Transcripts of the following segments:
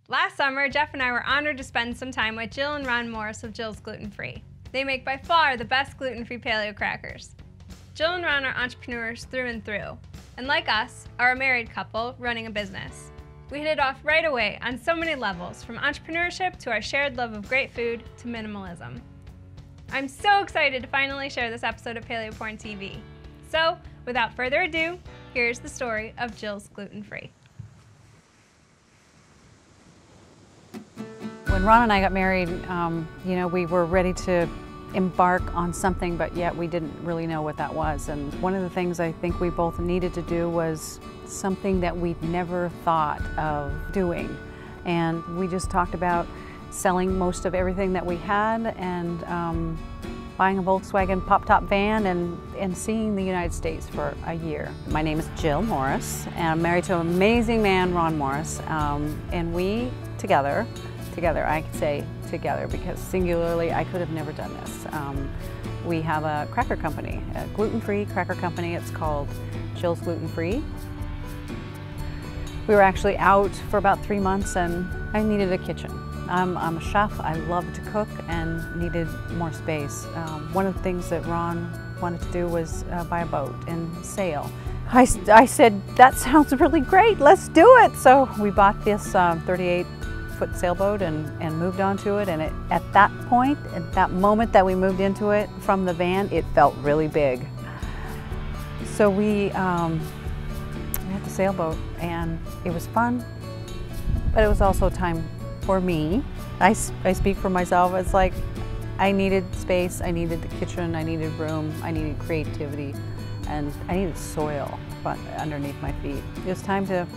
Last summer, Jeff and I were honored to spend some time with Jill and Ron Morris of Jilz Gluten-free. They make by far the best gluten-free paleo crackers. Jill and Ron are entrepreneurs through and through, and like us, are a married couple running a business. We hit it off right away on so many levels, from entrepreneurship to our shared love of great food to minimalism. I'm so excited to finally share this episode of Paleo Porn TV. So, without further ado, here's the story of Jilz Gluten-free. When Ron and I got married, we were ready to embark on something, but yet we didn't really know what that was. And one of the things I think we both needed to do was something that we'd never thought of doing. And we just talked about selling most of everything that we had and buying a Volkswagen pop-top van and seeing the United States for a year. My name is Jill Morris, and I'm married to an amazing man, Ron Morris, and we together, I can say together because singularly I could have never done this. We have a cracker company, a gluten-free cracker company. It's called Jilz Gluten-free. We were actually out for about 3 months and I needed a kitchen. I'm a chef, I love to cook and needed more space. One of the things that Ron wanted to do was buy a boat and sail. I said, that sounds really great, let's do it. So we bought this 38-foot sailboat and moved onto it, and at that point, at that moment that we moved into it from the van, it felt really big. So we had the sailboat and it was fun, but it was also time for me. I speak for myself. It's like I needed space, I needed the kitchen, I needed room, I needed creativity, and I needed soil underneath my feet. It was time to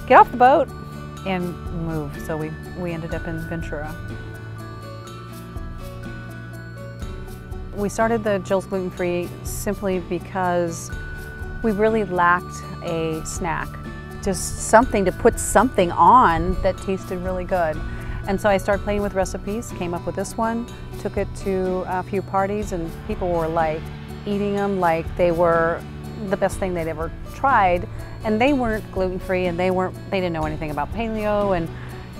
get off the boat and move. So we ended up in Ventura. We started the Jilz Gluten-free simply because we really lacked a snack. Just something to put something on that tasted really good. And so I started playing with recipes, came up with this one, took it to a few parties, and people were like eating them like they were the best thing they'd ever tried. And they weren't gluten-free and they didn't know anything about paleo,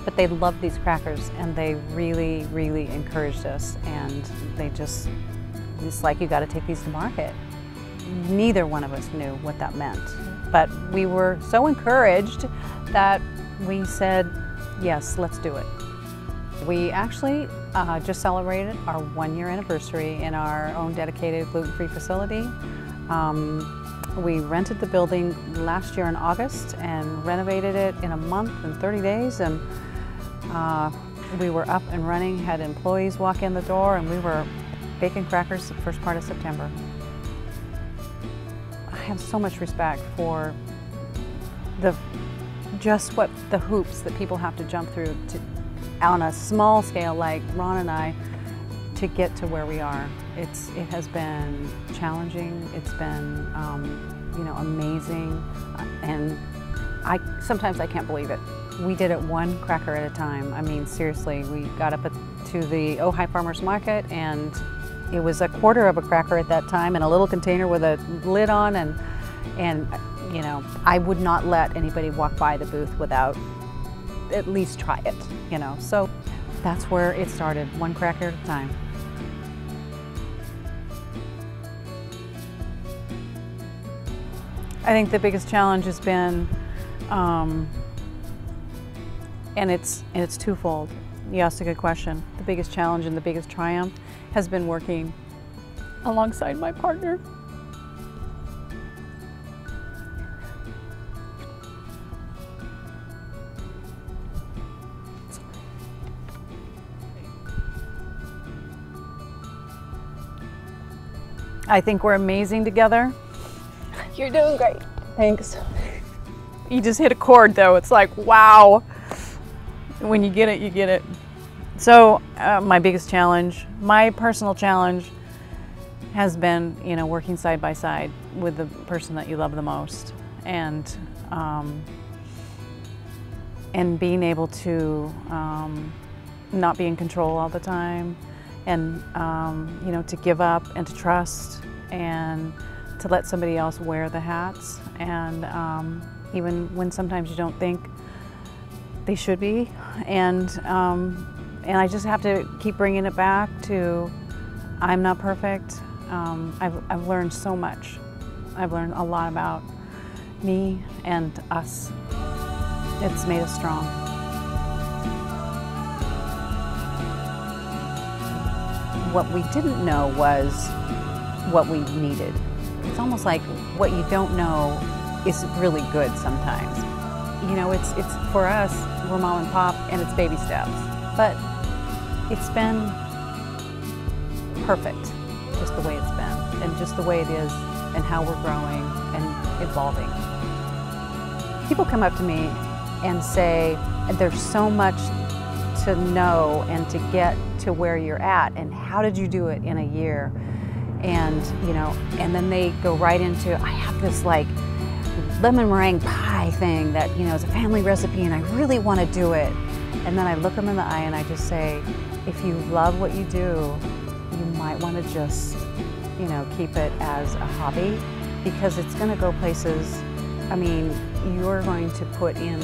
but they loved these crackers and they really, really encouraged us, and it's like, you gotta take these to market. Neither one of us knew what that meant, but we were so encouraged that we said, yes, let's do it. We actually just celebrated our 1-year anniversary in our own dedicated gluten-free facility. We rented the building last year in August and renovated it in a month and 30 days, and we were up and running, had employees walk in the door, and we were baking crackers the first part of September. I have so much respect for the hoops that people have to jump through on a small scale like Ron and I to get to where we are. It has been challenging, it's been amazing, and sometimes I can't believe it. We did it one cracker at a time. I mean, seriously, we got up to the Ojai Farmers Market, and it was a quarter of a cracker at that time in a little container with a lid on, and I would not let anybody walk by the booth without at least try it, So that's where it started, one cracker at a time. I think the biggest challenge has been, and it's twofold. You asked a good question. The biggest challenge and the biggest triumph has been working alongside my partner. I think we're amazing together. You're doing great. Thanks. You just hit a chord though. It's like, wow. When you get it, you get it. So my biggest challenge, my personal challenge has been, working side by side with the person that you love the most, and being able to not be in control all the time, and to give up and to trust and to let somebody else wear the hats, and even when sometimes you don't think they should be, and I just have to keep bringing it back to, I'm not perfect. I've learned so much. I've learned a lot about me and us. It's made us strong. What we didn't know was what we needed. It's almost like what you don't know is really good sometimes. You know, it's for us, we're mom and pop, and it's baby steps. But it's been perfect, just the way it's been, and just the way it is, and how we're growing and evolving. People come up to me and say, there's so much to know and to get to where you're at, and how did you do it in a year? And, you know, and then they go right into, I have this like lemon meringue pie thing that, you know, is a family recipe and I really want to do it. And then I look them in the eye and I just say, if you love what you do, you might want to just, you know, keep it as a hobby, because it's going to go places. I mean, you're going to put in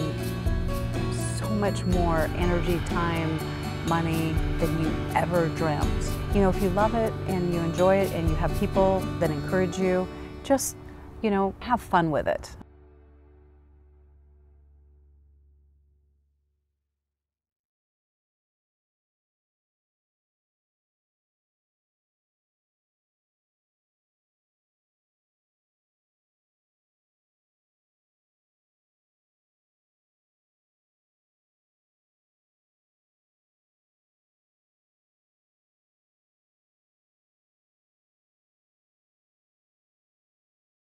so much more energy, time, money than you ever dreamt. You know, if you love it and you enjoy it and you have people that encourage you, just, you know, have fun with it.